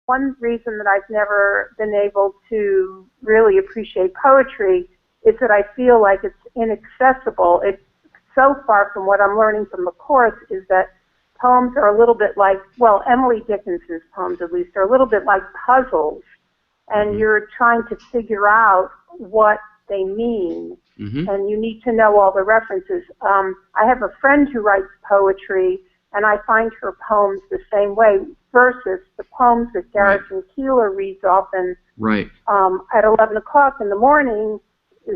one reason that I've never been able to really appreciate poetry is that I feel like it's inaccessible. It's so far from what I'm learning from the course is that poems are a little bit like, well, Emily Dickinson's poems at least are a little bit like puzzles, and you're trying to figure out what they mean, and you need to know all the references. I have a friend who writes poetry, and I find her poems the same way, versus the poems that Garrison Keillor reads often at 11 o'clock in the morning,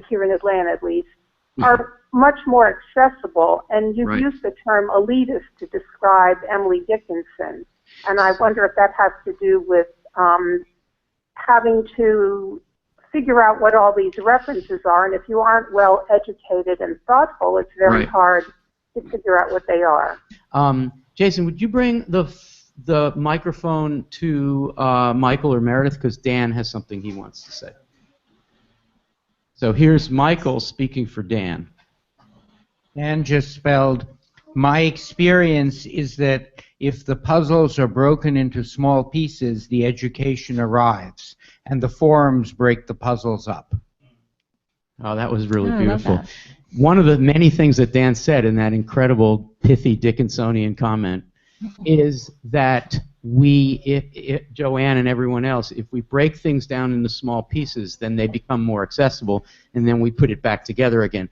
here in Atlanta at least, are much more accessible. And you've used the term elitist to describe Emily Dickinson, and I wonder if that has to do with having to figure out what all these references are, and if you aren't well educated and thoughtful, it's very hard to figure out what they are. Jason, would you bring the microphone to Michael or Meredith, because Dan has something he wants to say. So here's Michael speaking for Dan. Dan just spelled, my experience is that if the puzzles are broken into small pieces, the education arrives, and the forums break the puzzles up. Oh, that was really beautiful. One of the many things that Dan said in that incredible, pithy Dickinsonian comment is that Joanne and everyone else, if we break things down into small pieces, then they become more accessible, and then we put it back together again.